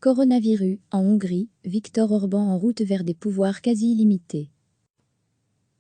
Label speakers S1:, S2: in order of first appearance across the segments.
S1: Coronavirus, en Hongrie, Viktor Orban en route vers des pouvoirs quasi illimités.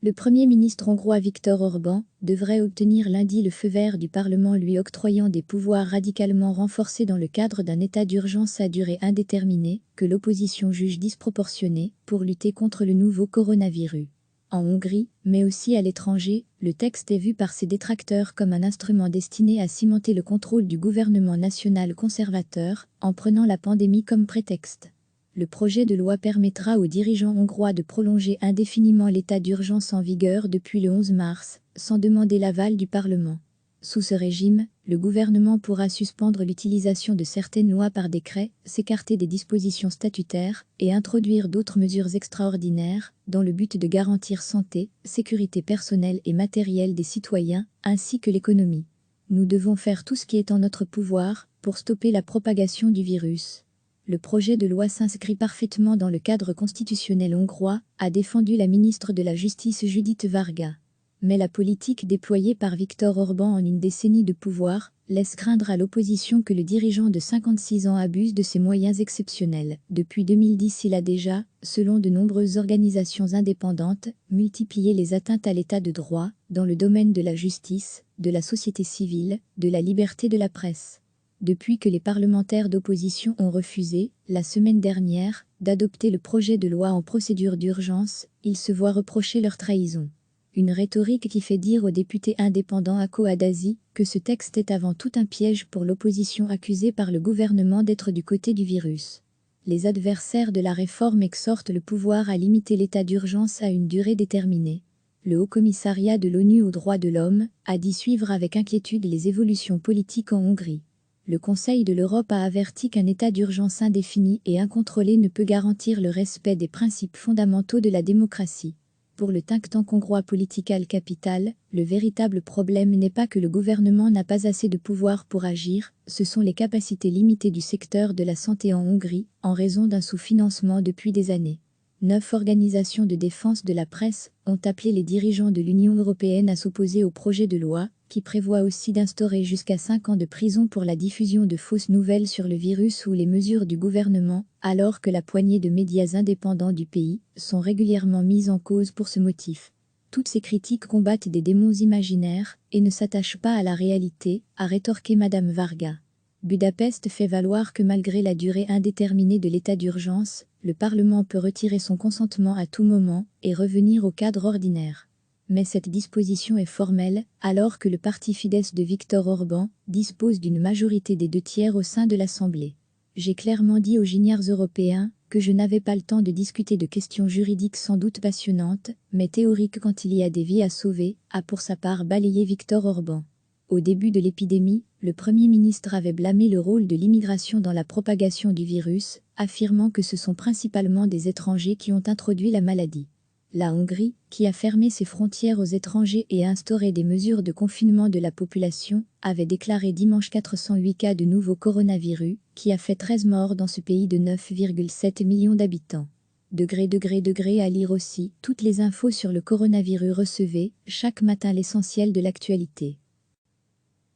S1: Le Premier ministre hongrois Viktor Orban devrait obtenir lundi le feu vert du Parlement lui octroyant des pouvoirs radicalement renforcés dans le cadre d'un état d'urgence à durée indéterminée, que l'opposition juge disproportionné, pour lutter contre le nouveau coronavirus. En Hongrie, mais aussi à l'étranger, le texte est vu par ses détracteurs comme un instrument destiné à cimenter le contrôle du gouvernement national conservateur, en prenant la pandémie comme prétexte. Le projet de loi permettra aux dirigeants hongrois de prolonger indéfiniment l'état d'urgence en vigueur depuis le 11 mars, sans demander l'aval du Parlement. Sous ce régime, le gouvernement pourra suspendre l'utilisation de certaines lois par décret, s'écarter des dispositions statutaires et introduire d'autres mesures extraordinaires, dans le but de garantir santé, sécurité personnelle et matérielle des citoyens, ainsi que l'économie. Nous devons faire tout ce qui est en notre pouvoir pour stopper la propagation du virus. Le projet de loi s'inscrit parfaitement dans le cadre constitutionnel hongrois, a défendu la ministre de la Justice Judith Varga. Mais la politique déployée par Viktor Orban en une décennie de pouvoir laisse craindre à l'opposition que le dirigeant de 56 ans abuse de ses moyens exceptionnels. Depuis 2010, il a déjà, selon de nombreuses organisations indépendantes, multiplié les atteintes à l'état de droit, dans le domaine de la justice, de la société civile, de la liberté de la presse. Depuis que les parlementaires d'opposition ont refusé, la semaine dernière, d'adopter le projet de loi en procédure d'urgence, ils se voient reprocher leur trahison. Une rhétorique qui fait dire aux députés indépendants Ako Haddazzi que ce texte est avant tout un piège pour l'opposition accusée par le gouvernement d'être du côté du virus. Les adversaires de la réforme exhortent le pouvoir à limiter l'état d'urgence à une durée déterminée. Le Haut-Commissariat de l'ONU aux droits de l'homme a dit suivre avec inquiétude les évolutions politiques en Hongrie. Le Conseil de l'Europe a averti qu'un état d'urgence indéfini et incontrôlé ne peut garantir le respect des principes fondamentaux de la démocratie. Pour le think tank hongrois Political Capital, le véritable problème n'est pas que le gouvernement n'a pas assez de pouvoir pour agir, ce sont les capacités limitées du secteur de la santé en Hongrie, en raison d'un sous-financement depuis des années. 9 organisations de défense de la presse ont appelé les dirigeants de l'Union européenne à s'opposer au projet de loi, qui prévoit aussi d'instaurer jusqu'à 5 ans de prison pour la diffusion de fausses nouvelles sur le virus ou les mesures du gouvernement, alors que la poignée de médias indépendants du pays sont régulièrement mises en cause pour ce motif. Toutes ces critiques combattent des démons imaginaires et ne s'attachent pas à la réalité, a rétorqué Madame Varga. Budapest fait valoir que malgré la durée indéterminée de l'état d'urgence, le Parlement peut retirer son consentement à tout moment et revenir au cadre ordinaire. Mais cette disposition est formelle, alors que le parti Fidesz de Viktor Orban dispose d'une majorité des 2/3 au sein de l'Assemblée. J'ai clairement dit aux gignards européens que je n'avais pas le temps de discuter de questions juridiques sans doute passionnantes, mais théoriques quand il y a des vies à sauver, a pour sa part balayé Viktor Orban. Au début de l'épidémie, le Premier ministre avait blâmé le rôle de l'immigration dans la propagation du virus, affirmant que ce sont principalement des étrangers qui ont introduit la maladie. La Hongrie, qui a fermé ses frontières aux étrangers et instauré des mesures de confinement de la population, avait déclaré dimanche 408 cas de nouveau coronavirus, qui a fait 13 morts dans ce pays de 9,7 millions d'habitants. À lire aussi, toutes les infos sur le coronavirus recevez, chaque matin l'essentiel de l'actualité.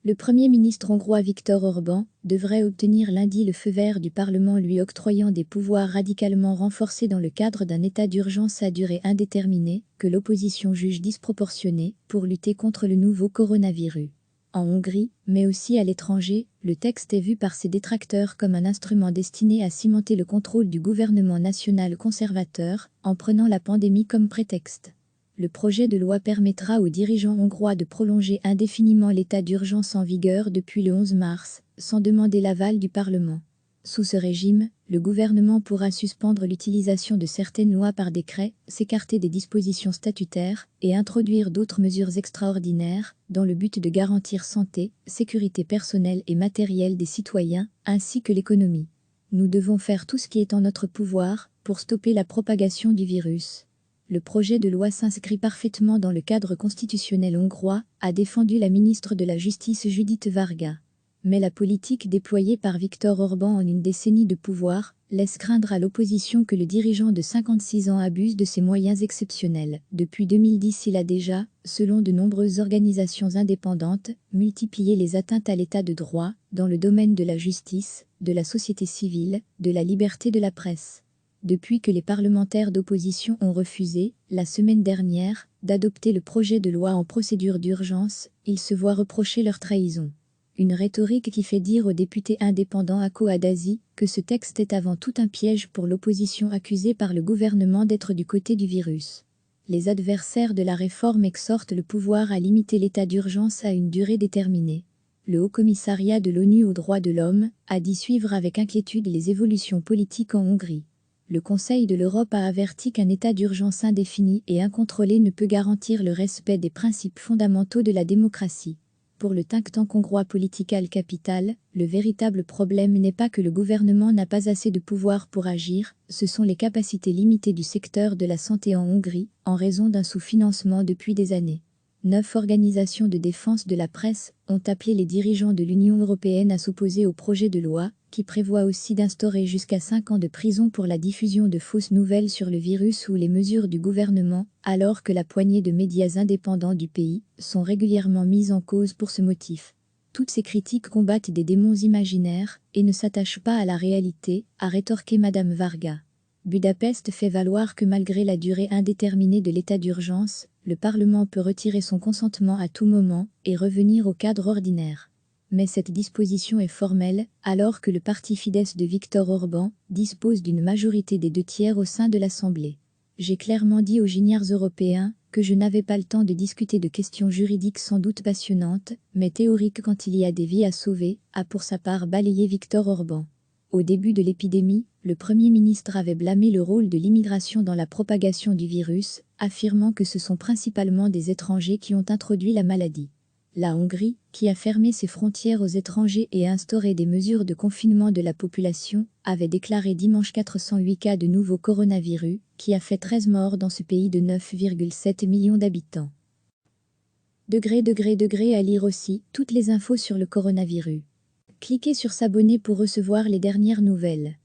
S1: Le Premier ministre hongrois Viktor Orban devrait obtenir lundi le feu vert du Parlement lui octroyant des pouvoirs radicalement renforcés dans le cadre d'un état d'urgence à durée indéterminée, que l'opposition juge disproportionné, pour lutter contre le nouveau coronavirus. En Hongrie, mais aussi à l'étranger, le texte est vu par ses détracteurs comme un instrument destiné à cimenter le contrôle du gouvernement national conservateur, en prenant la pandémie comme prétexte. Le projet de loi permettra aux dirigeants hongrois de prolonger indéfiniment l'état d'urgence en vigueur depuis le 11 mars, sans demander l'aval du Parlement. Sous ce régime, le gouvernement pourra suspendre l'utilisation de certaines lois par décret, s'écarter des dispositions statutaires et introduire d'autres mesures extraordinaires, dans le but de garantir santé, sécurité personnelle et matérielle des citoyens, ainsi que l'économie. Nous devons faire tout ce qui est en notre pouvoir pour stopper la propagation du virus. Le projet de loi s'inscrit parfaitement dans le cadre constitutionnel hongrois, a défendu la ministre de la Justice Judith Varga. Mais la politique déployée par Viktor Orban en une décennie de pouvoir laisse craindre à l'opposition que le dirigeant de 56 ans abuse de ses moyens exceptionnels. Depuis 2010, il a déjà, selon de nombreuses organisations indépendantes, multiplié les atteintes à l'état de droit, dans le domaine de la justice, de la société civile, de la liberté de la presse. Depuis que les parlementaires d'opposition ont refusé, la semaine dernière, d'adopter le projet de loi en procédure d'urgence, ils se voient reprocher leur trahison. Une rhétorique qui fait dire au député indépendant Ako Haddazzi que ce texte est avant tout un piège pour l'opposition accusée par le gouvernement d'être du côté du virus. Les adversaires de la réforme exhortent le pouvoir à limiter l'état d'urgence à une durée déterminée. Le Haut-Commissariat de l'ONU aux droits de l'homme a dit suivre avec inquiétude les évolutions politiques en Hongrie. Le Conseil de l'Europe a averti qu'un état d'urgence indéfini et incontrôlé ne peut garantir le respect des principes fondamentaux de la démocratie. Pour le think tank hongrois Political Capital, le véritable problème n'est pas que le gouvernement n'a pas assez de pouvoir pour agir, ce sont les capacités limitées du secteur de la santé en Hongrie, en raison d'un sous-financement depuis des années. 9 organisations de défense de la presse ont appelé les dirigeants de l'Union européenne à s'opposer au projet de loi, qui prévoit aussi d'instaurer jusqu'à 5 ans de prison pour la diffusion de fausses nouvelles sur le virus ou les mesures du gouvernement, alors que la poignée de médias indépendants du pays sont régulièrement mises en cause pour ce motif. Toutes ces critiques combattent des démons imaginaires et ne s'attachent pas à la réalité, a rétorqué Madame Varga. Budapest fait valoir que malgré la durée indéterminée de l'état d'urgence, le Parlement peut retirer son consentement à tout moment et revenir au cadre ordinaire. Mais cette disposition est formelle, alors que le parti Fidesz de Viktor Orban dispose d'une majorité des 2/3 au sein de l'Assemblée. J'ai clairement dit aux gignards européens que je n'avais pas le temps de discuter de questions juridiques sans doute passionnantes, mais théoriques quand il y a des vies à sauver, a pour sa part balayé Viktor Orban. Au début de l'épidémie, le Premier ministre avait blâmé le rôle de l'immigration dans la propagation du virus, affirmant que ce sont principalement des étrangers qui ont introduit la maladie. La Hongrie, qui a fermé ses frontières aux étrangers et instauré des mesures de confinement de la population, avait déclaré dimanche 408 cas de nouveau coronavirus, qui a fait 13 morts dans ce pays de 9,7 millions d'habitants. À lire aussi toutes les infos sur le coronavirus. Cliquez sur s'abonner pour recevoir les dernières nouvelles.